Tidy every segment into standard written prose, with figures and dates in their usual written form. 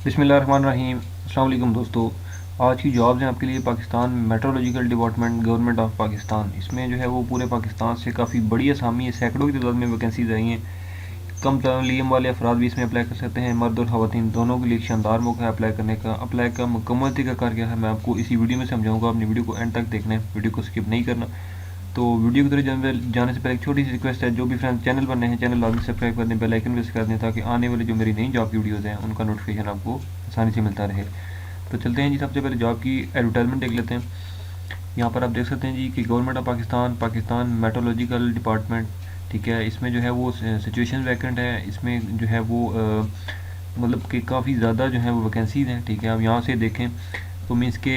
बिस्मिल्लाहिर्रहमानिर्रहीम। अस्सलाम वालेकुम दोस्तों। आज की जॉब्स हैं आपके लिए Pakistan meteorological department government of Pakistan. इसमें जो है वो पूरे पाकिस्तान से काफ़ी बड़ी आसामी है, सैकड़ों की तादाद में वैकेंसीज आई हैं। कम तालीम वाले अफराद भी इसमें अप्लाई कर सकते हैं। मर्द और ख़वातीन दोनों के लिए एक शानदार मौका है अप्लाई करने का। अप्लाई का मुकम्मल तरीक़ाकार क्या है मैं आपको इसी वीडियो में समझाऊंगा। आपने वीडियो को एंड तक देखना है, वीडियो को स्किप नहीं करना। तो वीडियो की तरफ जाने से पहले एक छोटी सी रिक्वेस्ट है, जो भी फ्रेंड्स चैनल पर नए हैं चैनल लाजमी सब्सक्राइब कर दें, बेल आइकन प्रेस कर दें ताकि आने वाले जो मेरी नई जॉब की वीडियोज़ हैं उनका नोटिफिकेशन आपको आसानी से मिलता रहे। तो चलते हैं जी, सबसे पहले जॉब की एडवर्टाइजमेंट देख लेते हैं। यहाँ पर आप देख सकते हैं जी कि government of Pakistan Pakistan meteorological department, ठीक है। इसमें जो है वो सिचुएशन वैकेंट है। इसमें जो है वो मतलब कि काफ़ी ज़्यादा जो है वो वैकेंसीज़ हैं, ठीक है। आप यहाँ से देखें तो मीन्स के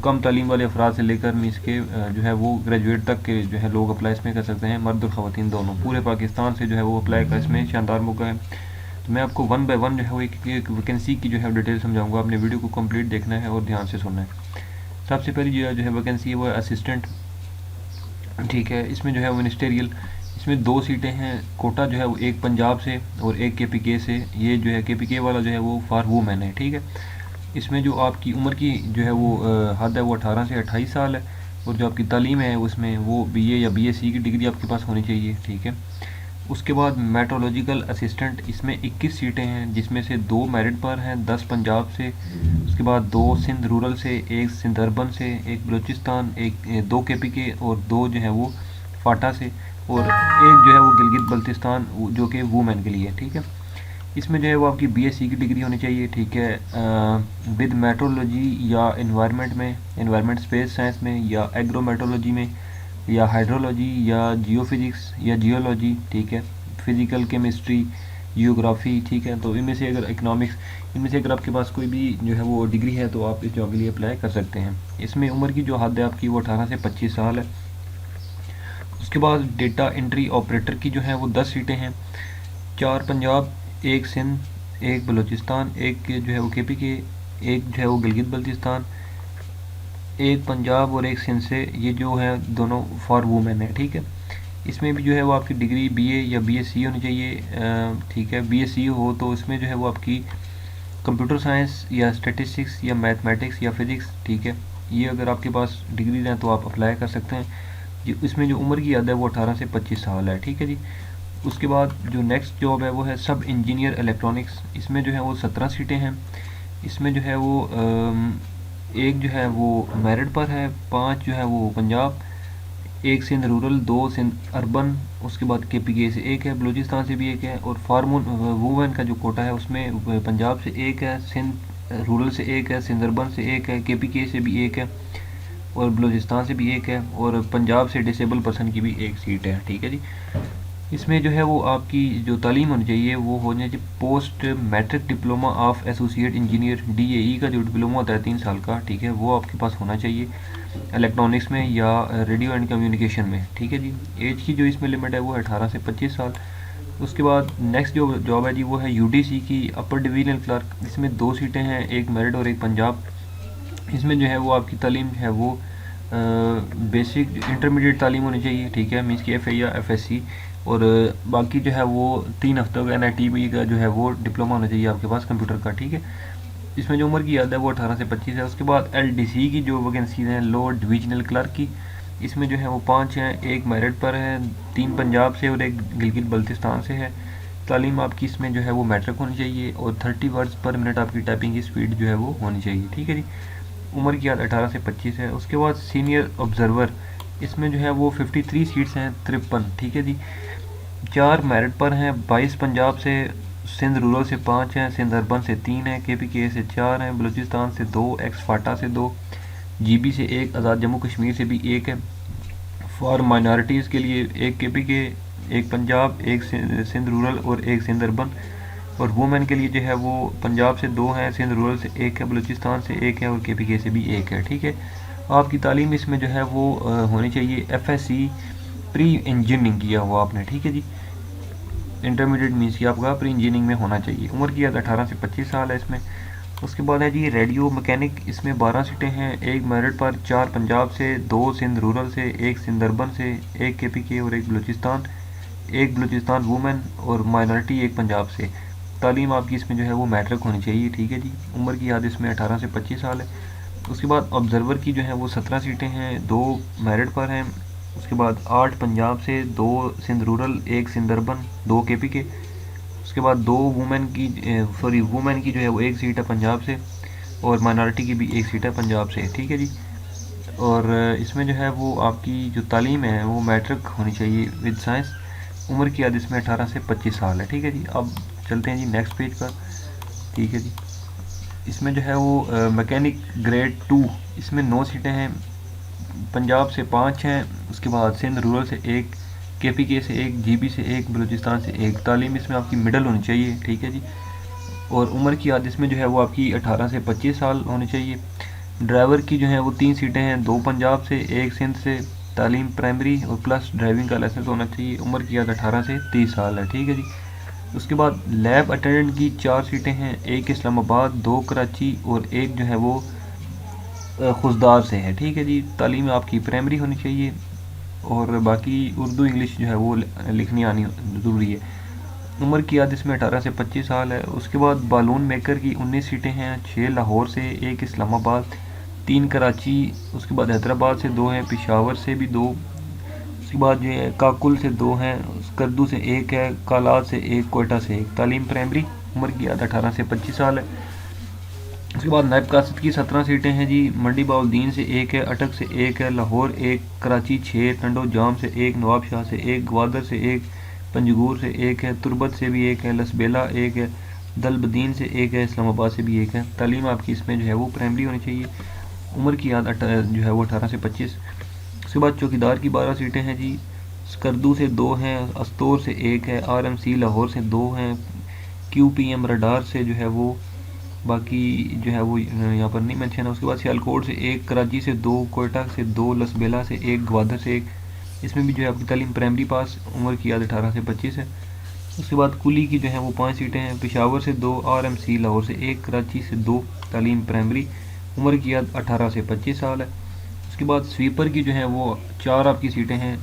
कम तालीम वाले अफराद से लेकर मीन्स के जो है वो ग्रेजुएट तक के जो है लोग अप्लाई इसमें कर सकते हैं। मर्द और ख़वातीन दोनों पूरे पाकिस्तान से जो है वो अप्लाई का इसमें शानदार मौका है। तो मैं आपको वन बाय वन जो है वो एक वैकेंसी की जो है डिटेल समझाऊंगा। आपने वीडियो को कंप्लीट देखना है और ध्यान से सुनना है। सबसे पहली जो है वैकेंसी है वो है असिस्टेंट, ठीक है। इसमें जो है वो मिनिस्टेरियल, इसमें दो सीटें हैं। कोटा जो है वो एक पंजाब से और एक KPK से। ये जो है KPK वाला जो है वो फॉर वूमेन है, ठीक है। इसमें जो आपकी उम्र की जो है वो हद है वो 18 से 28 साल है। और जो आपकी तालीम है उसमें वो BA या BSc की डिग्री आपके पास होनी चाहिए, ठीक है। उसके बाद मेट्रोलॉजिकल असिस्टेंट, इसमें 21 सीटें हैं जिसमें से 2 मेरिट पर हैं, 10 पंजाब से। उसके बाद 2 सिंध रूरल से, 1 सिंध अर्बन से, 1 बलूचिस्तान, एक 2 KPK और 2 जो है वो फाटा से, और एक जो है वो गिलगित बल्तिस्तान जो कि वूमेन के लिए, ठीक है। इसमें जो है वो आपकी BSc की डिग्री होनी चाहिए, ठीक है। विद मेट्रोलॉजी या इन्वायरमेंट में, इन्वायरमेंट स्पेस साइंस में, या एग्रोमेट्रोलॉजी में, या हाइड्रोलॉजी, या जियोफिजिक्स या जियोलॉजी, ठीक है। फिज़िकल केमिस्ट्री, जियोग्राफी, ठीक है। तो इनमें से अगर इकोनॉमिक्स, इनमें से अगर आपके पास कोई भी जो है वो डिग्री है तो आप इस जॉब के लिए अप्लाई कर सकते हैं। इसमें उम्र की जो हद है आपकी वो 18 से 25 साल है। उसके बाद डेटा एंट्री ऑपरेटर की जो है वो 10 सीटें हैं। 4 पंजाब, 1 सिंध, 1 बलूचिस्तान, एक जो है वो KPK, एक जो है वो गिलगित बल्तिस्तान, एक पंजाब और एक सिंध से। ये जो है दोनों फॉर वूमेन है, ठीक है। इसमें भी जो है वो आपकी डिग्री BA या BSc होनी चाहिए, ठीक है। BSc हो तो इसमें जो है वो आपकी कंप्यूटर साइंस या स्टैटिस्टिक्स या मैथमेटिक्स या फिज़िक्स, ठीक है। ये अगर आपके पास डिग्रीज हैं तो आप अप्लाई कर सकते हैं जी। इसमें जो उम्र की हद है वो 18 से 25 साल है, ठीक है जी। उसके बाद जो नेक्स्ट जॉब है वो है सब इंजीनियर इलेक्ट्रॉनिक्स। इसमें जो है वो 17 सीटें हैं। इसमें जो है वो एक जो है वो मेरिट पर है, 5 जो है वो पंजाब, एक सिंध रूरल, 2 सिंध अर्बन। उसके बाद KPK से एक है, बलूचिस्तान से भी एक है, और फार्मून वूमेन का जो कोटा है उसमें पंजाब से एक है, सिंध रूरल से एक है, सिंध अर्बन से एक है, KPK से भी एक है, और बलूचिस्तान से भी एक है, और पंजाब से डिसेबल पर्सन की भी एक सीट है, ठीक है जी। इसमें जो है वो आपकी जो तालीम होनी चाहिए वो होनी चाहिए post matric diploma of associate engineer, DAE का जो डिप्लोमा होता है 3 साल का, ठीक है, वो आपके पास होना चाहिए इलेक्ट्रॉनिक्स में या रेडियो एंड कम्युनिकेशन में, ठीक है जी। एज की जो इसमें लिमिट है वो है 18 से 25 साल। उसके बाद नेक्स्ट जो जॉब है जी वो है UDC की अपर डिवीजनल क्लर्क। इसमें 2 सीटें हैं, एक मेरिट और एक पंजाब। इसमें जो है वो आपकी तालीम है वो बेसिक इंटरमीडिएट तालीम होनी चाहिए, ठीक है, मीन्स की FA या FSC। और बाकी जो है वो 3 हफ्तों का NITB का जो है वो डिप्लोमा होना चाहिए आपके पास कंप्यूटर का, ठीक है। इसमें जो उम्र की हद है वो 18 से 25 है। उसके बाद LDC की जो वैकेंसीज हैं लोअर डिविजनल क्लर्क की, इसमें जो है वो 5 हैं, एक मेरिट पर है, 3 पंजाब से और एक गिलगित बल्तिस्तान से है। तालीम आपकी इसमें जो है वो मैट्रिक होनी चाहिए और 30 वर्ड्स पर मिनट आपकी टाइपिंग की स्पीड जो है वो होनी चाहिए, ठीक है जी। उम्र की हद 18 से 25 है। उसके बाद सीनियर ऑब्जर्वर, इसमें जो है वो 53 सीट्स हैं, 53, ठीक है जी। 4 मेरिट पर हैं, 22 पंजाब से, सिंध रूरल से 5 हैं, सिंध अर्बन से 3 हैं, KPK से 4 हैं, बलूचिस्तान से 2, एक्स फाटा से 2, GB से 1, आज़ाद जम्मू कश्मीर से भी 1 है। फॉर माइनॉरिटीज़ के लिए 1 KPK, 1 पंजाब, 1 सिंध रूरल और 1 सिंध अर्बन। और वुमेन के लिए जो है वो पंजाब से 2 हैं, सिंध रूरल से 1 है, बलूचिस्तान से 1 है और KPK से भी 1 है, ठीक है। आपकी तालीम इसमें जो है वो होनी चाहिए FSC प्री इंजीनियरिंग किया हुआ आपने, ठीक है जी। इंटरमीडिएट मीन्स की आपका प्री इंजीनियरिंग में होना चाहिए। उम्र की हद 18 से 25 साल है इसमें। उसके बाद है जी रेडियो मैकेनिक, इसमें 12 सीटें हैं, एक मेरिट पर, 4 पंजाब से, 2 सिंध रूरल से, 1 सिंध अर्बन से, 1 KPK और 1 बलूचिस्तान, 1 बलूचिस्तान वुमेन और माइनॉरिटी 1 पंजाब से। तालीम आपकी इसमें जो है वो मैट्रिक होनी चाहिए, ठीक है जी। उम्र की याद इसमें 18 से 25 साल है। उसके बाद ऑब्ज़र्वर की जो है वो 17 सीटें हैं, 2 मेरिट पर हैं। उसके बाद 8 पंजाब से, 2 Sindh rural, 1 Sindh urban, 2 KP के। उसके बाद 2 वुमेन की जो है वो 1 सीट है पंजाब से, और माइनॉरिटी की भी 1 सीट है पंजाब से, ठीक है जी। और इसमें जो है वो आपकी जो तालीम है वो मैट्रिक होनी चाहिए विद साइंस। उम्र की याद इसमें 18 से 25 साल है, ठीक है जी। अब चलते हैं जी नेक्स्ट पेज पर, ठीक है जी। इसमें जो है वो मैकेनिक ग्रेड 2, इसमें 9 सीटें हैं, पंजाब से 5 हैं, उसके बाद सिंध रूरल से 1, केपीके से 1, जीबी से 1, बलूचिस्तान से 1। तालीम इसमें आपकी मिडल होनी चाहिए, ठीक है जी। और उम्र की याद इसमें जो है वो आपकी 18 से 25 साल होनी चाहिए। ड्राइवर की जो है वो 3 सीटें हैं, 2 पंजाब से, 1 सिंध से। तालीम प्राइमरी और प्लस ड्राइविंग का लाइसेंस होना चाहिए। उम्र की याद 18 से 30 साल है, ठीक है जी। उसके बाद लैब अटेंडेंट की 4 सीटें हैं, 1 इस्लामाबाद, 2 कराची और 1 जो है वो खुशदार से है, ठीक है जी। तालीम आपकी प्राइमरी होनी चाहिए, और बाकी उर्दू इंग्लिश जो है वो लिखनी आनी ज़रूरी है। उम्र की याद इसमें 18 से 25 साल है। उसके बाद बालून मेकर की 19 सीटें हैं, 6 लाहौर से, 1 इस्लामाबाद, 3 कराची। उसके बाद हैदराबाद से 2 हैं, पेशावर से भी 2। उसके बाद जो है काकुल से 2 हैं, करदू से 1 है, कालात से 1, कोयटा से 1। तालीम प्राइमरी। उम्र की याद 18 से 25 साल है। उसके बाद नायब कासिद की 17 सीटें हैं जी, मंडी बाउद्दीन से 1 है, अटक से 1 है, लाहौर 1, कराची 6, टंडो जाम से 1, नवाब शाह से 1, ग्वादर से 1, पंजगूर से 1 है, तुरबत से भी 1 है, लसबेला 1 है, दलबदीन से 1 है, इस्लामाबाद से भी 1 है। तालीम आपकी इसमें जो है वो प्राइमरी होनी चाहिए। उम्र की याद जो है वो 18 से 25। उसके बाद चौकीदार की 12 सीटें हैं जी, स्कर्दू से 2 हैं, अस्तोर से 1 है, आरएमसी लाहौर से 2 हैं, क्यूपीएम रडार से जो है वो बाकी जो है वो यहाँ पर नहीं मेंशन है। उसके बाद सियालकोट से 1, कराची से 2, कोयटा से 2, लसबेला से 1, ग्वादर से 1। इसमें भी जो है आपकी तालीम प्राइमरी पास। उम्र की याद 18 से 25 है। उसके बाद कुली की जो है वो 5 सीटें हैं, पेशावर से 2, आरएमसी लाहौर से 1, कराची से 2। तालीम प्राइमरी। उम्र की याद 18 से 25 साल है। उसके बाद स्वीपर की जो है वो 4 आपकी सीटें हैं,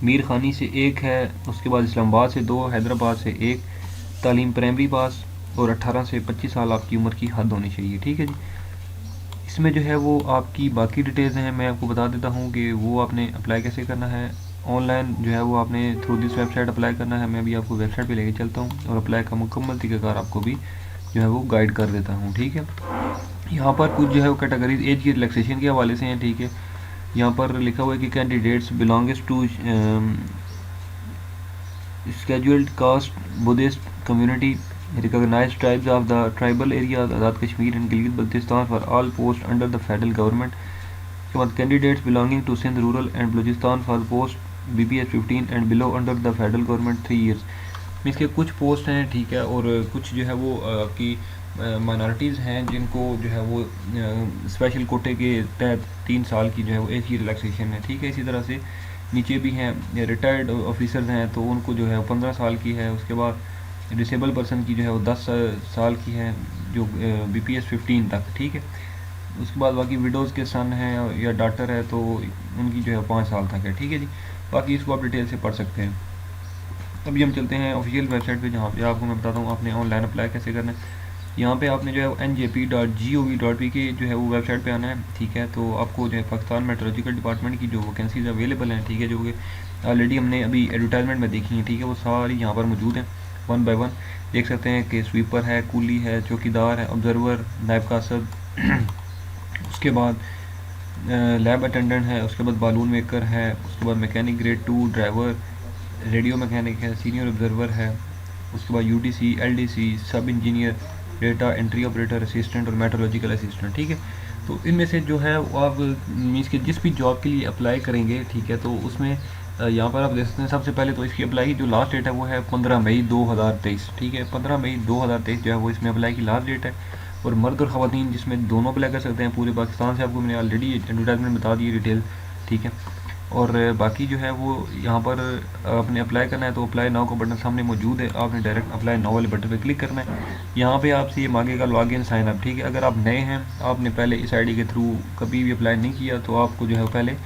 मीर खानी से 1 है, उसके बाद इस्लामाबाद से 2, हैदराबाद से 1। तालीम प्राइमरी पास, और 18 से 25 साल आपकी उम्र की हद होनी चाहिए, ठीक है जी। इसमें जो है वो आपकी बाकी डिटेल्स हैं, मैं आपको बता देता हूँ कि वो आपने अप्लाई कैसे करना है। ऑनलाइन जो है वो आपने थ्रू दिस वेबसाइट अप्लाई करना है। मैं अभी आपको वेबसाइट पे लेके चलता हूँ और अप्लाई का मुकम्मल तरीक़ाकार आपको भी जो है वो गाइड कर देता हूँ, ठीक है। यहाँ पर कुछ जो है वो कैटेगरीज एज की रिलैक्सेशन के हवाले से हैं, ठीक है। यहाँ पर लिखा हुआ है कि candidates belongs to scheduled caste Buddhist community, recognized tribes of the tribal area Azad Kashmir and Gilgit Baltistan for all posts under the federal government. उसके बाद candidates belonging to Sindh rural and Balochistan for post BPS 15 and below under the federal government 3 years। Means के कुछ post हैं, ठीक है, और कुछ जो है वो आपकी माइनॉरिटीज़ हैं जिनको जो है वो स्पेशल कोटे के तहत 3 साल की जो है वो एज की रिलैक्सेशन है, ठीक है। इसी तरह से नीचे भी हैं रिटायर्ड ऑफिसर्स हैं तो उनको जो है 15 साल की है। उसके बाद डिसेबल पर्सन की जो है वो 10 साल की है, जो BPS 15 तक, ठीक है। उसके बाद बाकी विडोज़ के सन हैं या डॉटर है तो उनकी जो है 5 साल तक है, ठीक है जी। बाकी इसको आप डिटेल से पढ़ सकते हैं। अभी हम चलते हैं ऑफिशियल वेबसाइट पे, जहाँ पे आपको मैं बताता हूँ आपने ऑनलाइन अप्लाई कैसे करना है। यहाँ पे आपने जो है njp.gov.pk जो है वो वेबसाइट पे आना है, ठीक है। तो आपको जो है पाकिस्तान मेट्रोलॉजिकल डिपार्टमेंट की जो वैकेंसीज अवेलेबल हैं, ठीक है, जो कि ऑलरेडी हमने अभी एडवर्टाइजमेंट में देखी हैं, ठीक है, वो सारी यहाँ पर मौजूद हैं। 1 बाय 1 देख सकते हैं कि स्वीपर है, कूली है, चौकीदार है, ऑब्जर्वर, नायब कासद उसके बाद लैब अटेंडेंट है, उसके बाद बालून मेकर है, उसके बाद mechanic grade 2, driver, radio mechanic है, सीनियर ऑब्जर्वर है, उसके बाद UDC, LDC, सब engineer, data entry operator, assistant और मेट्रोलॉजिकल असिस्टेंट, ठीक है। तो इनमें से जो है वो आप मीन्स के जिस भी जॉब के लिए अप्लाई करेंगे, ठीक है, तो उसमें यहाँ पर आप देख सकते हैं सबसे पहले तो इसकी अप्लाई की जो लास्ट डेट है वो है 15 मई 2023, ठीक है। 15 मई 2023 जो है वो इसमें अप्लाई की लास्ट डेट है। और मर्द और ख़वातीन जिसमें दोनों अप्लाई कर सकते हैं पूरे पाकिस्तान से, आपको मैंने ऑलरेडी एडवर्टाइजमेंट बता दी डिटेल, ठीक है। और बाकी जो है वो यहाँ पर आपने अप्लाई करना है तो अप्लाई नाउ का बटन सामने मौजूद है, आपने डायरेक्ट अप्लाई नाउ वाले बटन पे क्लिक करना है। यहाँ पे आपसे ये मांगेगा लॉगिन साइन अप, ठीक है। अगर आप नए हैं, आपने पहले इस आईडी के थ्रू कभी भी अप्लाई नहीं किया तो आपको जो है पहले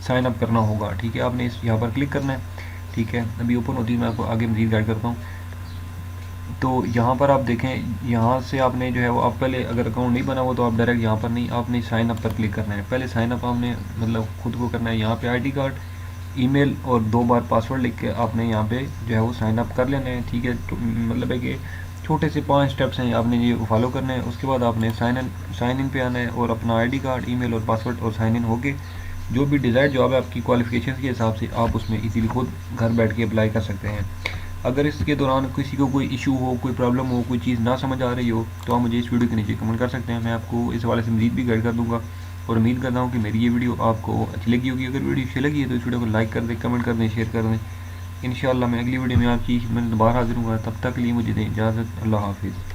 साइन अप करना होगा, ठीक है। आपने इस यहाँ पर क्लिक करना है, ठीक है। अभी ओपन होती है, मैं आपको आगे मज़ीद गाइड करता हूँ। तो यहाँ पर आप देखें, यहाँ से आपने जो है वो, आप पहले अगर अकाउंट नहीं बना हुआ तो आप डायरेक्ट यहाँ पर नहीं, आपने साइन अप पर क्लिक करना है। पहले साइन अप आपने मतलब खुद को करना है। यहाँ पे आईडी कार्ड, ईमेल और 2 बार पासवर्ड लिख के आपने यहाँ पे जो है वो साइन अप कर लेना है। ठीक है, तो मतलब है कि छोटे से 5 स्टेप्स हैं, आपने ये फॉलो करना है। उसके बाद आपने साइन इन पे आना है और अपना आईडी कार्ड, ईमेल और पासवर्ड और साइन इन होके जो भी डिज़ायर्ड जॉब है आपकी क्वालिफिकेशन के हिसाब से आप उसमें इजीली खुद घर बैठ के अप्लाई कर सकते हैं। अगर इसके दौरान किसी को कोई इशू हो, कोई प्रॉब्लम हो, कोई चीज़ ना समझ आ रही हो, तो आप मुझे इस वीडियो के नीचे कमेंट कर सकते हैं। मैं आपको इस हवाले से मज़ीद भी गाइड कर दूँगा और उम्मीद करता हूँ कि मेरी ये वीडियो आपको अच्छी लगी होगी। अगर वीडियो अच्छी लगी है तो इस वीडियो को लाइक कर दें, कमेंट कर दें, शेयर कर दें। इंशाअल्लाह मैं अगली वीडियो में आपकी मैं दोबारा हाजिर हूँगा। तब तक के लिए मुझे दें इजाज़त। अल्लाह हाफिज़।